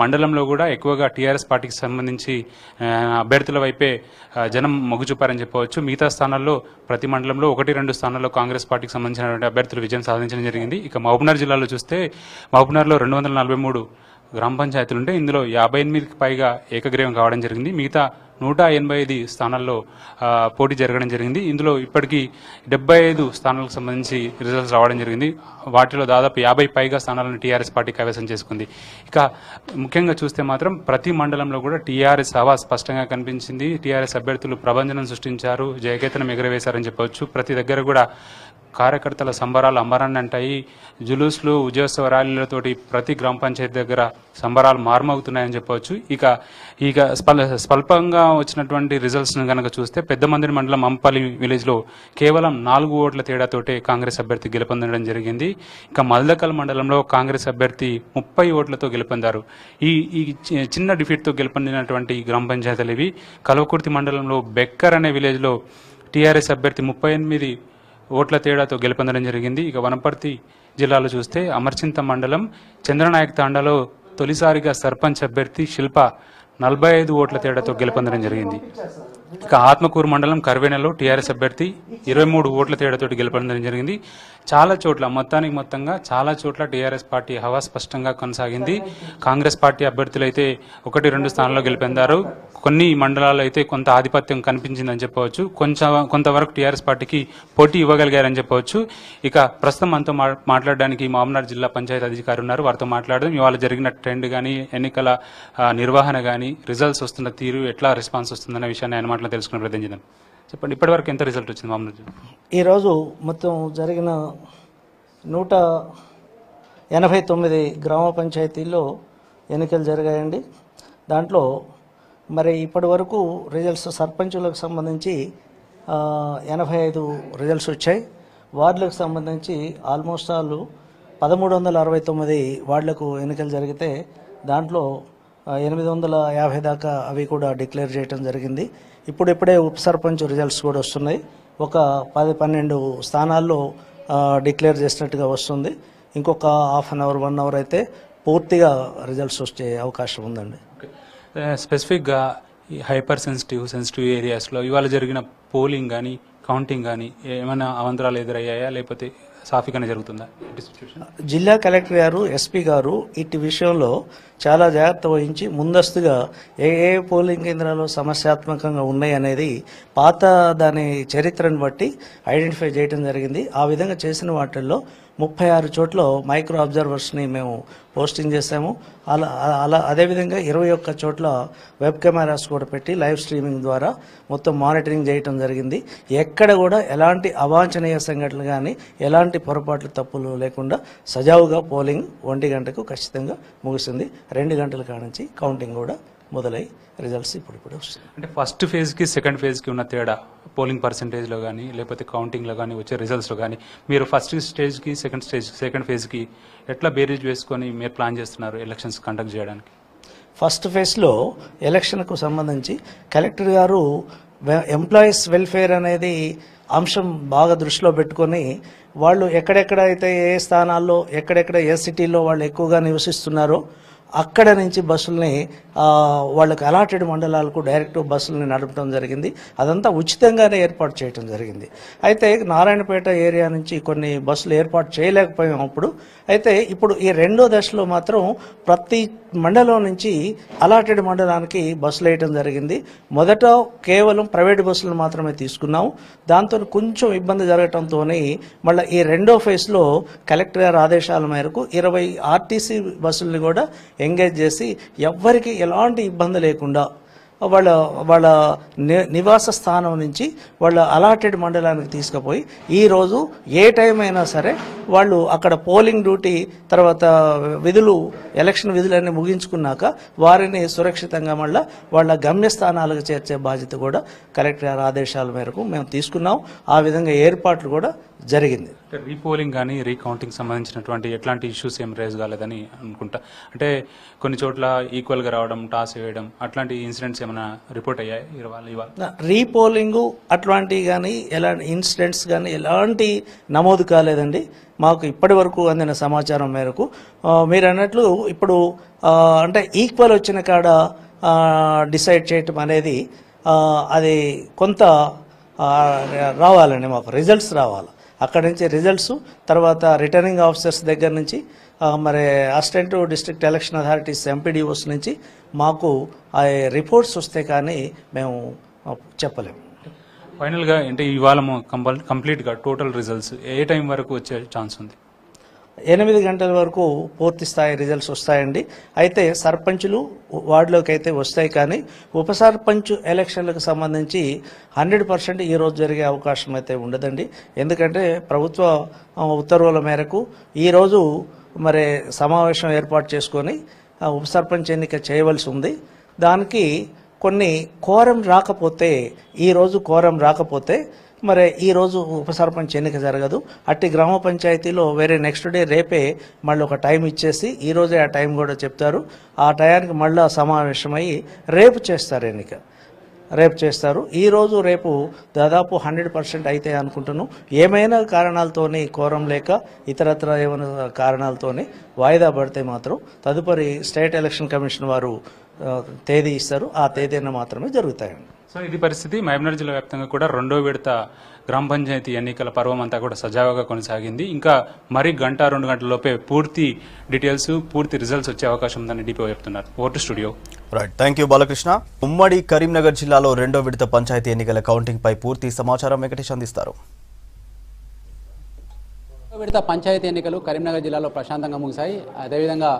మండలంలో కూడా ఎక్కువగా టీఆర్ఎస్ పార్టీకి సంబంధించి అభ్యర్థుల వైపే జనం మొగ్గు చూపారని చెప్పవచ్చు. మిగతా స్థానాల్లో ప్రతి మండలంలో 1-2 స్థానాల్లో కాంగ్రెస్ పార్టీకి సంబంధించినటువంటి అభ్యర్థులు విజయం సాధించడం జరిగింది. ఇక మహబూబ్నగర్ జిల్లాలో చూస్తే మహబూబ్నగర్లో 243 గ్రామ పంచాయతీలు ఉంటే ఇందులో 58కి పైగా ఏకగ్రీవం కావడం జరిగింది. మిగతా 185 స్థానాల్లో పోటీ జరగడం జరిగింది. ఇందులో ఇప్పటికీ 75 స్థానాలకు సంబంధించి రిజల్ట్స్ రావడం జరిగింది. వాటిలో దాదాపు 50 పైగా స్థానాలను టీఆర్ఎస్ పార్టీ కైవసం చేసుకుంది. ఇక ముఖ్యంగా చూస్తే మాత్రం ప్రతి మండలంలో కూడా టీఆర్ఎస్ హవా స్పష్టంగా కనిపించింది. టీఆర్ఎస్ అభ్యర్థులు ప్రభంజనం సృష్టించారు, జయకేతనం ఎగరవేశారని చెప్పవచ్చు. ప్రతి దగ్గర కూడా కార్యకర్తల సంబరాలు అంబరాన్ని అంటాయి. జులూస్లు, ఉద్యోగ ర్యాలీలతోటి ప్రతి గ్రామ పంచాయతీ దగ్గర సంబరాలు మారుమవుతున్నాయని చెప్పవచ్చు. ఇక స్వల్పంగా వచ్చినటువంటి రిజల్ట్స్ కనుక చూస్తే పెద్దమందిరి మండలం అంపల్లి విలేజ్ లో కేవలం 4 ఓట్ల తేడాతోటే కాంగ్రెస్ అభ్యర్థి గెలుపొందడం జరిగింది. ఇక మల్దకల్ మండలంలో కాంగ్రెస్ అభ్యర్థి 30 ఓట్లతో గెలుపొందారు. ఈ చిన్న డిఫీట్ తో గెలుపొందినటువంటి గ్రామ పంచాయతీలు ఇవి. కల్వకుర్తి మండలంలో బెక్కర్ అనే విలేజ్ లో టీఆర్ఎస్ అభ్యర్థి 38 ఓట్ల తేడాతో గెలుపొందడం జరిగింది. ఇక వనపర్తి జిల్లాలో చూస్తే అమర్చింత మండలం చంద్రనాయక్ తాండాలో తొలిసారిగా సర్పంచ్ అభ్యర్థి శిల్ప 45 ఓట్ల తేడాతో గెలుపొందడం జరిగింది. ఇక ఆత్మకూరు మండలం కర్వేనలో టీఆర్ఎస్ అభ్యర్థి 23 ఓట్ల తేడాతో గెలుపొందడం జరిగింది. చాలా చోట్ల మొత్తంగా చాలా చోట్ల టీఆర్ఎస్ పార్టీ హవా స్పష్టంగా కొనసాగింది. కాంగ్రెస్ పార్టీ అభ్యర్థులు అయితే 1-2 స్థానాల్లో గెలుపొందారు. కొన్ని మండలాల్లో అయితే కొంత ఆధిపత్యం కనిపించిందని చెప్పవచ్చు. కొంతవరకు టీఆర్ఎస్ పార్టీకి పోటీ ఇవ్వగలిగారని చెప్పవచ్చు. ఇక ప్రస్తుతం మనతో మాట్లాడడానికి మహబూబ్నగర్ జిల్లా పంచాయతీ అధికారి ఉన్నారు. వారితో మాట్లాడడం ఇవాళ జరిగిన ట్రెండ్ కానీ, ఎన్నికల నిర్వహణ కానీ, రిజల్ట్స్ వస్తున్న తీరు, ఎట్లా రెస్పాన్స్ వస్తుందన్న విషయాన్ని ఆయన మాటలు తెలుసుకునే ప్రయత్నం చేద్దాం. చెప్పండి, ఇప్పటివరకు ఎంత రిజల్ట్ వచ్చింది మహబూబ్నగర్? ఈరోజు మొత్తం జరిగిన 189 గ్రామ పంచాయతీల్లో ఎన్నికలు జరిగాయండి. దాంట్లో మరి ఇప్పటి వరకు రిజల్ట్స్ సర్పంచులకు సంబంధించి 85 రిజల్ట్స్ వచ్చాయి. వార్డులకు సంబంధించి ఆల్మోస్ట్ ఆల్ 1369 వార్డులకు ఎన్నికలు జరిగితే దాంట్లో 850 దాకా అవి కూడా డిక్లేర్ చేయడం జరిగింది. ఇప్పుడే ఉప సర్పంచ్ రిజల్ట్స్ కూడా వస్తున్నాయి. ఒక 10-12 స్థానాల్లో డిక్లేర్ చేసినట్టుగా వస్తుంది. ఇంకొక హాఫ్ అన్ అవర్ 1 అవర్ అయితే పూర్తిగా రిజల్ట్స్ వచ్చే అవకాశం ఉందండి. స్పెసిఫిక్గా ఈ హైపర్ సెన్సిటివ్ ఏరియాస్లో ఇవాళ జరిగిన పోలింగ్ కానీ, కౌంటింగ్ కానీ ఏమైనా అవంతరాలు ఎదురయ్యాయా, లేకపోతే సాఫీగానే జరుగుతుందా? జిల్లా కలెక్టర్ గారు, ఎస్పీ గారు ఇటు విషయంలో చాలా జాగ్రత్త వహించి ముందస్తుగా ఏ పోలింగ్ కేంద్రాలు సమస్యాత్మకంగా ఉన్నాయి అనేది పాత దాని చరిత్రను బట్టి ఐడెంటిఫై చేయడం జరిగింది. ఆ విధంగా చేసిన వాటిల్లో 36 చోట్ల మైక్రో అబ్జర్వర్స్ని మేము పోస్టింగ్ చేశాము. అలా అదేవిధంగా 21 చోట్ల వెబ్ కెమెరాస్ కూడా పెట్టి లైవ్ స్ట్రీమింగ్ ద్వారా మొత్తం మానిటరింగ్ చేయడం జరిగింది. ఎక్కడ కూడా ఎలాంటి అవాంఛనీయ సంఘటనలు కానీ ఎలాంటి పొరపాట్లు తప్పులు లేకుండా సజావుగా పోలింగ్ 1 గంటకు ఖచ్చితంగా ముగిసింది. 2 గంటల కానుంచి కౌంటింగ్ కూడా మొదలై రిజల్ట్స్ ఇప్పుడు వస్తుంది. అంటే ఫస్ట్ ఫేజ్కి సెకండ్ ఫేజ్కి ఉన్న తేడా పోలింగ్ పర్సంటేజ్లో కానీ లేకపోతే కౌంటింగ్లో కానీ వచ్చే రిజల్ట్స్లో కానీ మీరు ఫస్ట్ స్టేజ్కి సెకండ్ ఫేజ్కి ఎట్లా బేరీజ్ వేసుకొని మీరు ప్లాన్ చేస్తున్నారు ఎలక్షన్స్ కండక్ట్ చేయడానికి? ఫస్ట్ ఫేజ్లో ఎలక్షన్కు సంబంధించి కలెక్టర్ గారు ఎంప్లాయీస్ వెల్ఫేర్ అనేది అంశం బాగా దృష్టిలో పెట్టుకొని వాళ్ళు ఎక్కడెక్కడైతే ఏ స్థానాల్లో ఎక్కడెక్కడ ఏ సిటీలో వాళ్ళు ఎక్కువగా నివసిస్తున్నారో అక్కడ నుంచి బస్సుల్ని వాళ్ళకి అలాటెడ్ మండలాలకు డైరెక్ట్ బస్సుల్ని నడపడం జరిగింది. అదంతా ఉచితంగానే ఏర్పాటు చేయడం జరిగింది. అయితే నారాయణపేట ఏరియా నుంచి కొన్ని బస్సులు ఏర్పాటు చేయలేకపోయాం అప్పుడు. అయితే ఇప్పుడు ఈ 2వ దశలో మాత్రం ప్రతి మండలం నుంచి అలాటెడ్ మండలానికి బస్సులు వేయటం జరిగింది. మొదట కేవలం ప్రైవేట్ బస్సులను మాత్రమే తీసుకున్నాము. దాంతో కొంచెం ఇబ్బంది జరగటంతో మళ్ళీ ఈ 2వ ఫేజ్లో కలెక్టర్ గారి ఆదేశాల మేరకు 20 ఆర్టీసీ బస్సుల్ని కూడా ఎంగేజ్ చేసి ఎవ్వరికి ఎలాంటి ఇబ్బంది లేకుండా వాళ్ళ నివాస స్థానం నుంచి వాళ్ళ అలాటెడ్ మండలానికి తీసుకుపోయి ఈరోజు ఏ టైం అయినా సరే వాళ్ళు అక్కడ పోలింగ్ డ్యూటీ తర్వాత ఎలక్షన్ విధులన్నీ ముగించుకున్నాక వారిని సురక్షితంగా మళ్ళీ వాళ్ళ గమ్యస్థానాలకు చేర్చే బాధ్యత కూడా కలెక్టర్ గారి ఆదేశాల మేరకు మేము తీసుకున్నాం. ఆ విధంగా ఏర్పాట్లు కూడా జరిగింది. రీపోలింగ్ కానీ రీకౌంటింగ్ సంబంధించినటువంటి ఎట్లాంటి ఇష్యూస్ ఏం రేజ్ కాలేదని అనుకుంటా. అంటే కొన్ని చోట్ల ఈక్వల్గా రావడం, టాస్ వేయడం అట్లాంటి ఇన్సిడెంట్స్ ఏమైనా రిపోర్ట్ అయ్యాయి ఇవాళ? రీపోలింగు అట్లాంటివి కానీ ఎలాంటి ఇన్సిడెంట్స్ కానీ ఎలాంటి నమోదు కాలేదండి. మాకు ఇప్పటి వరకు అందిన సమాచారం మేరకు మీరు అన్నట్లు ఇప్పుడు అంటే ఈక్వల్ వచ్చిన కాడ డిసైడ్ చేయటం అనేది అది కొంత రావాలండి. మాకు రిజల్ట్స్ రావాలి. అక్కడి నుంచి రిజల్ట్స్ తర్వాత రిటర్నింగ్ ఆఫీసర్స్ దగ్గర నుంచి మరి assistant district election authorities MPDOs నుంచి మాకు ఆ రిపోర్ట్స్ వస్తే కానీ మేము చెప్పలేము. ఫైనల్గా అంటే ఇవాళ కంప్లీట్గా టోటల్ రిజల్ట్స్ ఏ టైం వరకు వచ్చే ఛాన్స్ ఉంది? 8 గంటల వరకు పూర్తి స్థాయి రిజల్ట్స్ వస్తాయండి. అయితే సర్పంచులు వార్డులోకి అయితే వస్తాయి, కానీ ఉప సర్పంచ్ ఎలక్షన్లకు సంబంధించి 100% ఈరోజు జరిగే అవకాశం అయితే ఉండదండి. ఎందుకంటే ప్రభుత్వ ఉత్తర్వుల మేరకు ఈరోజు మరి సమావేశం ఏర్పాటు చేసుకొని ఉప సర్పంచ్ ఎన్నిక చేయవలసి ఉంది. దానికి కొన్ని కోరం రాకపోతే మరి ఈరోజు ఉప సర్పంచ్ ఎన్నిక జరగదు. అట్టి గ్రామ పంచాయతీలో వేరే నెక్స్ట్ డే రేపే మళ్ళీ ఒక టైం ఇచ్చేసి ఈరోజే ఆ టైం కూడా చెప్తారు. ఆ టయానికి మళ్ళీ సమావేశమై రేపు చేస్తారు. ఈరోజు రేపు దాదాపు 100% అయితే అనుకుంటున్నాను. ఏమైనా కారణాలతోని కోరం లేక ఇతరత్ర ఏమైనా కారణాలతోని వాయిదా పడితే మాత్రం తదుపరి స్టేట్ ఎలక్షన్ కమిషన్ వారు తేదీ ఇస్తారు. ఆ తేదీన మాత్రమే జరుగుతాయండి. సో ఇది పరిస్థితి. మహబూబ్నగర్ జిల్లా వ్యాప్తంగా కూడా 2వ విడత గ్రామ పంచాయతీ ఎన్నికల పర్వం అంతా కూడా సజావుగా కొనసాగింది. ఇంకా మరి 1-2 గంటల లోపే పూర్తి డీటెయిల్స్, పూర్తి రిజల్ట్స్ వచ్చే అవకాశం ఉందని డిపో చెప్తున్నారు. Vote studio. Right, thank you Balakrishna. ఉమ్మడి కరీంనగర్ జిల్లాలో 2వ విడత పంచాయతీ ఎన్నికల కౌంటింగ్ పై పూర్తి సమాచారం వెంకటేష్ అందిస్తారు. విడత పంచాయతీ ఎన్నికలు కరీంనగర్ జిల్లాలో ప్రశాంతంగా ముగిశాయి. అదేవిధంగా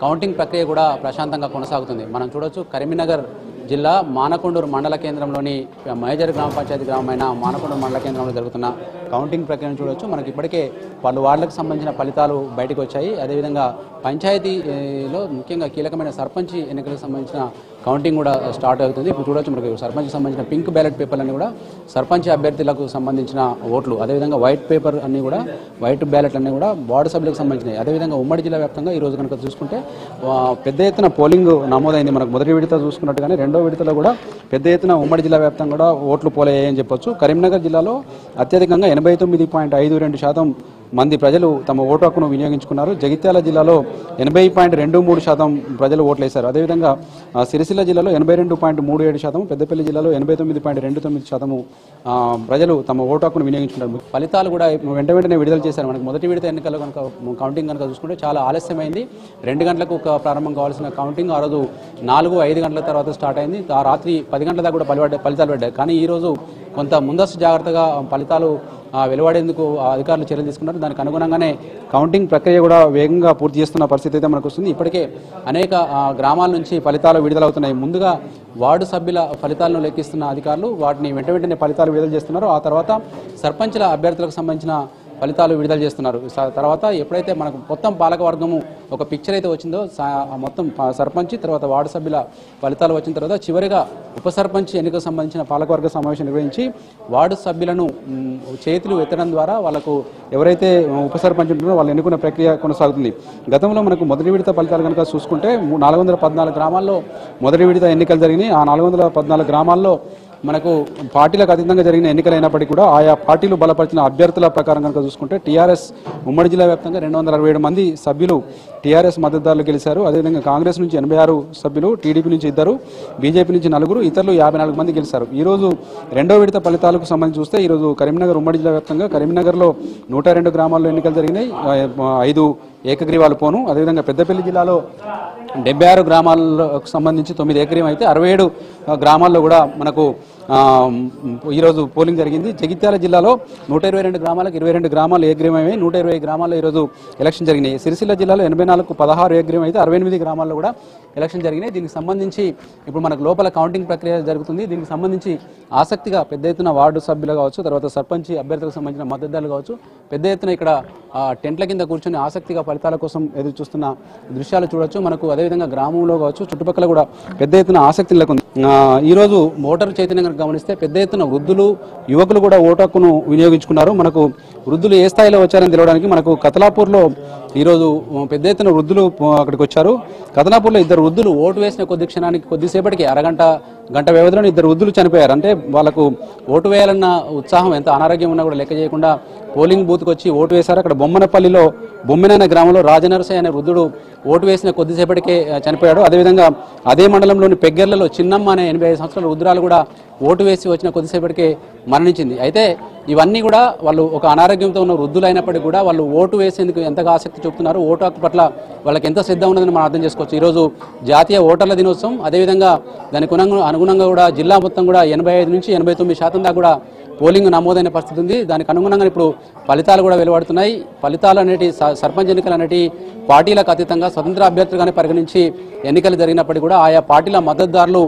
కౌంటింగ్ ప్రక్రియ కూడా ప్రశాంతంగా కొనసాగుతుంది. మనం చూడొచ్చు, కరీంనగర్ జిల్లా మానకొండూరు మండల కేంద్రంలోని మేజర్ గ్రామ పంచాయతీ గ్రామమైన మానకొండూరు మండల కేంద్రంలో జరుగుతున్న కౌంటింగ్ ప్రక్రియను చూడొచ్చు. మనకి ఇప్పటికే పలు వార్డులకు సంబంధించిన ఫలితాలు బయటకు వచ్చాయి. అదేవిధంగా పంచాయతీలో ముఖ్యంగా కీలకమైన సర్పంచ్ ఎన్నికలకు సంబంధించిన కౌంటింగ్ కూడా స్టార్ట్ అవుతుంది. ఇప్పుడు చూడొచ్చు, మనకి సర్పంచ్కి సంబంధించిన పింక్ బ్యాలెట్ పేపర్లన్నీ కూడా సర్పంచ్ అభ్యర్థులకు సంబంధించిన ఓట్లు, అదేవిధంగా వైట్ పేపర్ అన్నీ కూడా వైట్ బ్యాలెట్లు అన్నీ కూడా వార్డు సభ్యులకు సంబంధించినవి. అదేవిధంగా ఉమ్మడి జిల్లా వ్యాప్తంగా ఈ రోజు కనుక చూసుకుంటే పెద్ద ఎత్తున పోలింగ్ నమోదైంది. మనకు మొదటి విడత చూసుకున్నట్టుగానే 2వ విడతలో కూడా పెద్ద ఎత్తున ఉమ్మడి జిల్లా వ్యాప్తంగా కూడా ఓట్లు పోలయ్యాయని చెప్పొచ్చు. కరీంనగర్ జిల్లాలో అత్యధికంగా 89.52% మంది ప్రజలు తమ ఓటు హక్కును వినియోగించుకున్నారు. జగిత్యాల జిల్లాలో 80.23% ప్రజలు ఓట్లు వేశారు. అదేవిధంగా సిరిసిల్ల జిల్లాలో 82.37%, పెద్దపల్లి జిల్లాలో 89.29% ప్రజలు తమ ఓటు హక్కును వినియోగించుకున్నారు. ఫలితాలు కూడా వెంటనే విడుదల చేశారు. మనకు మొదటి విడత ఎన్నికల్లో కనుక కౌంటింగ్ కనుక చూసుకుంటే చాలా ఆలస్యమైంది. 2 గంటలకు ప్రారంభం కావాల్సిన కౌంటింగ్ ఆ రోజు 4-5 గంటల తర్వాత స్టార్ట్ అయింది. ఆ రాత్రి 10 గంటల దాకా కూడా ఫలితాలు పడ్డాయి. కానీ ఈరోజు కొంత ముందస్తు జాగ్రత్తగా ఫలితాలు వెలువడేందుకు అధికారులు చర్యలు తీసుకున్నారు. దానికి అనుగుణంగానే కౌంటింగ్ ప్రక్రియ కూడా వేగంగా పూర్తి చేస్తున్న పరిస్థితి అయితే మనకు వస్తుంది. ఇప్పటికే అనేక గ్రామాల నుంచి ఫలితాలు విడుదలవుతున్నాయి. ముందుగా వార్డు సభ్యుల ఫలితాలను లెక్కిస్తున్న అధికారులు వాటిని వెంటనే ఫలితాలు విడుదల చేస్తున్నారు. ఆ తర్వాత సర్పంచ్ల అభ్యర్థులకు సంబంధించిన ఫలితాలు విడుదల చేస్తున్నారు. తర్వాత ఎప్పుడైతే మనకు మొత్తం పాలకవర్గము ఒక పిక్చర్ అయితే వచ్చిందో మొత్తం సర్పంచ్ తర్వాత వార్డు సభ్యుల ఫలితాలు వచ్చిన తర్వాత చివరిగా ఉప సర్పంచ్ ఎన్నికకు సంబంధించిన పాలకవర్గ సమావేశం నిర్వహించి వార్డు సభ్యులను చేతులు ఎత్తడం ద్వారా వాళ్ళకు ఎవరైతే ఉప సర్పంచ్ ఉంటున్నారో వాళ్ళు ఎన్నుకునే ప్రక్రియ కొనసాగుతుంది. గతంలో మనకు మొదటి విడత ఫలితాలు కనుక చూసుకుంటే 414 గ్రామాల్లో మొదటి విడత ఎన్నికలు జరిగినాయి. ఆ 414 గ్రామాల్లో మనకు పార్టీలకు అతీతంగా జరిగిన ఎన్నికలు అయినప్పటికీ కూడా ఆయా పార్టీలు బలపరిచిన అభ్యర్థుల ప్రకారం కనుక చూసుకుంటే టీఆర్ఎస్ ఉమ్మడి జిల్లా వ్యాప్తంగా 267 మంది సభ్యులు టీఆర్ఎస్ మద్దతుదారులు గెలిచారు. అదేవిధంగా కాంగ్రెస్ నుంచి 86 సభ్యులు, టీడీపీ నుంచి 2, బీజేపీ నుంచి 4, ఇతరులు 54 మంది గెలిచారు. ఈరోజు రెండో విడత ఫలితాలకు సంబంధించి చూస్తే ఈరోజు కరీంనగర్ ఉమ్మడి జిల్లా వ్యాప్తంగా కరీంనగర్లో 102 గ్రామాల్లో ఎన్నికలు జరిగినాయి. 5 ఏకగ్రీవాలు పోను. అదేవిధంగా పెద్దపల్లి జిల్లాలో 76 గ్రామాలకు సంబంధించి 9 ఏకగ్రీవం అయితే 67 గ్రామాల్లో కూడా మనకు ఈరోజు పోలింగ్ జరిగింది. జగిత్యాల జిల్లాలో 122 గ్రామాలకు 22 గ్రామాలు ఏకగ్రీవమై 120 గ్రామాల్లో ఈరోజు ఎలక్షన్ జరిగినాయి. సిరిసిల్ల జిల్లాలో 84కు 16 ఏకగ్రీవం అయితే 68 గ్రామాల్లో కూడా ఎలక్షన్ జరిగినాయి. దీనికి సంబంధించి ఇప్పుడు మనకు లోపల కౌంటింగ్ ప్రక్రియ జరుగుతుంది. దీనికి సంబంధించి ఆసక్తిగా పెద్ద ఎత్తున వార్డు సభ్యులు కావచ్చు, తర్వాత సర్పంచ్ అభ్యర్థులకు సంబంధించిన మద్దతుదారులు కావచ్చు పెద్ద ఎత్తున ఇక్కడ టెంట్ల కింద కూర్చొని ఆసక్తిగా ఫలితాల కోసం ఎదురు చూస్తున్న దృశ్యాలు చూడొచ్చు. మనకు అదేవిధంగా గ్రామంలో కావచ్చు చుట్టుపక్కల కూడా పెద్ద ఎత్తున ఆసక్తి నెలకొంది. ఈరోజు ఓటరు చైతన్యం గమనిస్తే పెద్ద ఎత్తున వృద్ధులు, యువకులు కూడా ఓటు హక్కును వినియోగించుకున్నారు. మనకు వృద్ధులు ఏ స్థాయిలో వచ్చారని తెలవడానికి మనకు కతలాపూర్లో ఈరోజు పెద్ద ఎత్తున వృద్ధులు అక్కడికి వచ్చారు. కతలాపూర్లో 2 వృద్ధులు ఓటు వేసిన కొద్దిసేపటికి గంట వ్యవధిలో 2 వృద్ధులు చనిపోయారు. అంటే వాళ్ళకు ఓటు వేయాలన్న ఉత్సాహం ఎంత అనారోగ్యం ఉన్నా కూడా లెక్క చేయకుండా పోలింగ్ బూత్కి వచ్చి ఓటు వేశారు. అక్కడ బొమ్మనపల్లిలో బొమ్మినైన గ్రామంలో రాజనరసయ్య అనే వృద్ధుడు ఓటు వేసిన కొద్దిసేపటికే చనిపోయాడు. అదేవిధంగా అదే మండలంలోని పెగ్గర్లలో చిన్నమ్మ అనే 85 సంవత్సరాల వృద్ధురాలు కూడా ఓటు వేసి వచ్చిన కొద్దిసేపటికే మరణించింది. అయితే ఇవన్నీ కూడా వాళ్ళు ఒక అనారోగ్యంతో ఉన్న వృద్ధులు అయినప్పటికీ కూడా వాళ్ళు ఓటు వేసేందుకు ఎంతగా ఆసక్తి చూపుతున్నారు, ఓటు హక్కు పట్ల వాళ్ళకి ఎంత శ్రద్ధ ఉన్నదని మనం అర్థం చేసుకోవచ్చు. ఈరోజు జాతీయ ఓటర్ల దినోత్సవం. అదేవిధంగా దానికి అనుగుణంగా కూడా జిల్లా మొత్తం కూడా 85 నుంచి 89% దాకా కూడా పోలింగ్ నమోదైన పరిస్థితి ఉంది. దానికి అనుగుణంగా ఇప్పుడు ఫలితాలు కూడా వెలువడుతున్నాయి. ఫలితాలు అనేటి సర్పంచ్ ఎన్నికలు అనేటి పార్టీలకు అతీతంగా స్వతంత్ర అభ్యర్థులుగానే పరిగణించి ఎన్నికలు జరిగినప్పటికీ కూడా ఆయా పార్టీల మద్దతుదారులు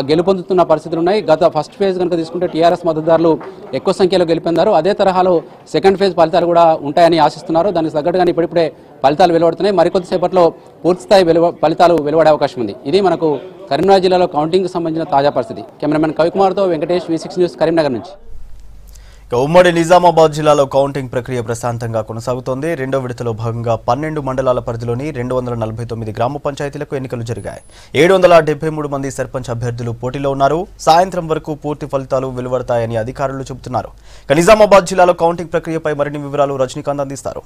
గెలుపొందుతున్న పరిస్థితులు ఉన్నాయి. గత ఫస్ట్ ఫేజ్ కనుక తీసుకుంటే టీఆర్ఎస్ మద్దతుదారులు ఎక్కువ సంఖ్యలో గెలిపొందారు. అదే తరహాలో సెకండ్ ఫేజ్ ఫలితాలు కూడా ఉంటాయని ఆశిస్తున్నారు. దానికి తగ్గట్టుగానే ఇప్పుడిప్పుడే ఫలితాలు వెలువడుతున్నాయి. మరికొద్దిసేపట్లో పూర్తిస్థాయి ఫలితాలు వెలువడే అవకాశం ఉంది. ఇది మనకు కరీంనగర్ జిల్లాలో కౌంటింగ్కి సంబంధించిన తాజా పరిస్థితి. కెమెరామెన్ కవికుమార్తో వెంకటేష్, V6 న్యూస్, కరీంనగర్ నుంచి. ఉమ్మడి నిజామాబాద్ జిల్లాలో కౌంటింగ్ ప్రక్రియ ప్రశాంతంగా కొనసాగుతోంది. రెండో విడతలో భాగంగా 12 మండలాల పరిధిలోని 249 గ్రామ పంచాయతీలకు ఎన్నికలు జరిగాయి. 773 మంది సర్పంచ్ అభ్యర్థులు పోటీలో ఉన్నారు. సాయంత్రం వరకు పూర్తి ఫలితాలు వెలువడతాయని అధికారులు చెబుతున్నారు. నిజామాబాద్ జిల్లాలో కౌంటింగ్ ప్రక్రియపై మరిన్ని వివరాలు రజనీకాంత్ అందిస్తారు.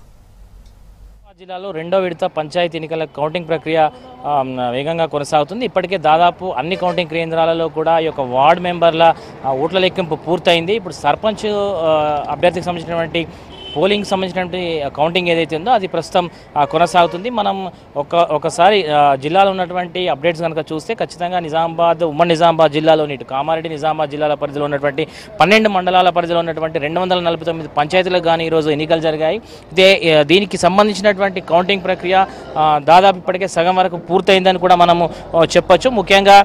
జిల్లాలో రెండో విడత పంచాయతీ ఎన్నికల కౌంటింగ్ ప్రక్రియ వేగంగా కొనసాగుతుంది. ఇప్పటికే దాదాపు అన్ని కౌంటింగ్ కేంద్రాలలో కూడా ఈ యొక్క వార్డు మెంబర్ల ఓట్ల లెక్కింపు పూర్తయింది. ఇప్పుడు సర్పంచ్ అభ్యర్థికి సంబంధించినటువంటి పోలింగ్ సంబంధించినటువంటి కౌంటింగ్ ఏదైతే ఉందో అది ప్రస్తుతం కొనసాగుతుంది. మనం ఒకసారి జిల్లాలో ఉన్నటువంటి అప్డేట్స్ కనుక చూస్తే ఖచ్చితంగా ఉమ్మడి నిజామాబాద్ జిల్లాలోని ఇటు కామారెడ్డి నిజామాబాద్ జిల్లాల పరిధిలో ఉన్నటువంటి 12 మండలాల పరిధిలో ఉన్నటువంటి 249 పంచాయతీలకు కానీ ఈరోజు ఎన్నికలు జరిగాయి. దీనికి సంబంధించినటువంటి కౌంటింగ్ ప్రక్రియ దాదాపు ఇప్పటికే సగం వరకు పూర్తయిందని కూడా మనము చెప్పొచ్చు. ముఖ్యంగా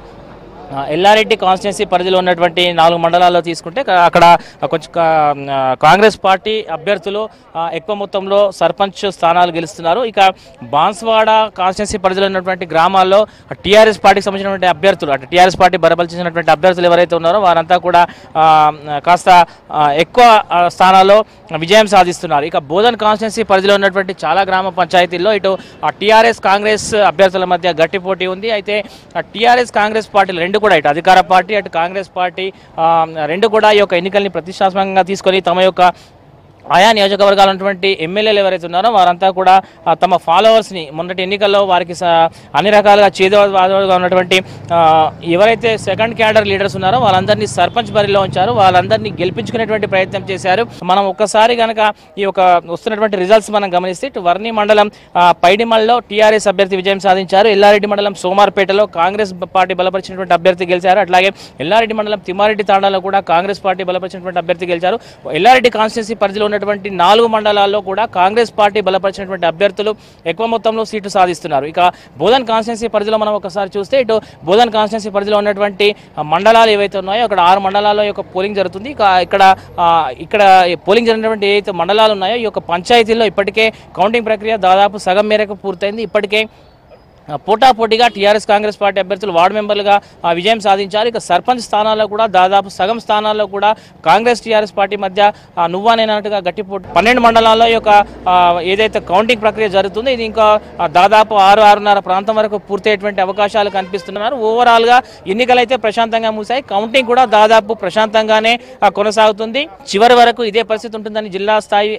ఎల్లారెడ్డి కాన్స్టిట్యున్సీ పరిధిలో ఉన్నటువంటి 4 మండలాల్లో తీసుకుంటే అక్కడ కొంచెం కాంగ్రెస్ పార్టీ అభ్యర్థులు ఎక్కువ మొత్తంలో సర్పంచ్ స్థానాలు గెలుస్తున్నారు. ఇక బాన్స్వాడ కాన్స్టిట్యున్సీ పరిధిలో ఉన్నటువంటి గ్రామాల్లో టీఆర్ఎస్ పార్టీకి సంబంధించినటువంటి అభ్యర్థులు అటు టీఆర్ఎస్ పార్టీ బలపరిచినటువంటి అభ్యర్థులు ఎవరైతే ఉన్నారో వారంతా కూడా కాస్త ఎక్కువ స్థానాల్లో విజయం సాధిస్తున్నారు. ఇక బోధన్ కాన్స్టిట్యున్సీ పరిధిలో ఉన్నటువంటి చాలా గ్రామ పంచాయతీల్లో ఇటు టీఆర్ఎస్ కాంగ్రెస్ అభ్యర్థుల మధ్య గట్టి పోటీ ఉంది. అయితే టీఆర్ఎస్ కాంగ్రెస్ పార్టీలు రెండు కూడా ఇటు అధికార పార్టీ అటు కాంగ్రెస్ పార్టీ రెండు కూడా ఈ యొక్క ఎన్నికల్ని ప్రతిష్టాత్మకంగా తీసుకొని తమ యొక్క ఆయా నియోజకవర్గాలు ఉన్నటువంటి ఎమ్మెల్యేలు ఎవరైతే ఉన్నారో వారంతా కూడా తమ ఫాలోవర్స్ని మొన్నటి ఎన్నికల్లో వారికి అన్ని రకాలుగా చేదువాదుగా ఉన్నటువంటి ఎవరైతే సెకండ్ క్యాడర్ లీడర్స్ ఉన్నారో వాళ్ళందరినీ సర్పంచ్ బరిలో ఉంచారు, వాళ్ళందరినీ గెలిపించుకునేటువంటి ప్రయత్నం చేశారు. మనం ఒక్కసారి కనుక ఈ యొక్క వస్తున్నటువంటి రిజల్ట్స్ మనం గమనిస్తే ఇటు వర్ణి మండలం పైడిమల్లో టీఆర్ఎస్ అభ్యర్థి విజయం సాధించారు, ఎల్లారెడ్డి మండలం సోమార్పేటలో కాంగ్రెస్ పార్టీ బలపరిచినటువంటి అభ్యర్థి గెలిచారు, అట్లాగే ఎల్లారెడ్డి మండలం తిమ్మారెడ్డి తాండాలో కూడా కాంగ్రెస్ పార్టీ బలపరిచినటువంటి అభ్యర్థి గెలిచారు. ఎల్లారెడ్డి కాన్స్టిట్యున్సీ పరిధిలో ఉన్నటువంటి 4 మండలాల్లో కూడా కాంగ్రెస్ పార్టీ బలపరిచినటువంటి అభ్యర్థులు ఎక్కువ మొత్తంలో సీట్లు సాధిస్తున్నారు. ఇక బోధన్ కాన్స్టిట్యున్సీ పరిధిలో మనం ఒకసారి చూస్తే ఇటు బోధన్ కాన్స్టిట్యున్సీ పరిధిలో ఉన్నటువంటి మండలాలు ఏవైతే ఉన్నాయో అక్కడ 6 మండలాల్లో యొక్క పోలింగ్ జరుగుతుంది. ఇక్కడ పోలింగ్ జరిగినటువంటి ఏవైతే మండలాలు ఉన్నాయో ఈ యొక్క పంచాయతీల్లో ఇప్పటికే కౌంటింగ్ ప్రక్రియ దాదాపు సగం మేరకు పూర్తయింది. ఇప్పటికే పోటాపోటీగా టీఆర్ఎస్ కాంగ్రెస్ పార్టీ అభ్యర్థులు వార్డు మెంబర్లుగా విజయం సాధించారు. ఇక సర్పంచ్ స్థానాల్లో కూడా దాదాపు సగం స్థానాల్లో కూడా కాంగ్రెస్ టీఆర్ఎస్ పార్టీ మధ్య నువ్వానేనట్టుగా గట్టి పోటీ. 12 మండలాల్లో ఈ యొక్క ఏదైతే కౌంటింగ్ ప్రక్రియ జరుగుతుందో ఇది ఇంకా దాదాపు 6-6:30 ప్రాంతం వరకు పూర్తయ్యేటువంటి అవకాశాలు కనిపిస్తున్నారు. ఓవరాల్గా ఎన్నికలైతే ప్రశాంతంగా ముగిశాయి, కౌంటింగ్ కూడా దాదాపు ప్రశాంతంగానే కొనసాగుతుంది. చివరి వరకు ఇదే పరిస్థితి ఉంటుందని జిల్లా స్థాయి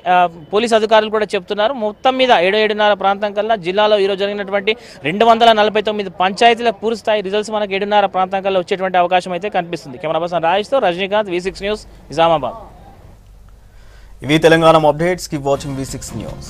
పోలీస్ అధికారులు కూడా చెప్తున్నారు. మొత్తం మీద 7-7:30 ప్రాంతం కల్లా జిల్లాలో ఈరోజు జరిగినటువంటి 249 పంచాయతీల పూర్తి స్థాయి రిజల్ట్స్ మనకు 7:30 ప్రాంతం కల్లా వచ్చేటువంటి అవకాశం అయితే కనిపిస్తుంది. కెమెరా పర్సన్ రాజేష్తో రజనీకాంత్, V6 న్యూస్, నిజామాబాద్. ఇవి Telangana updates. Keep watching V6 news.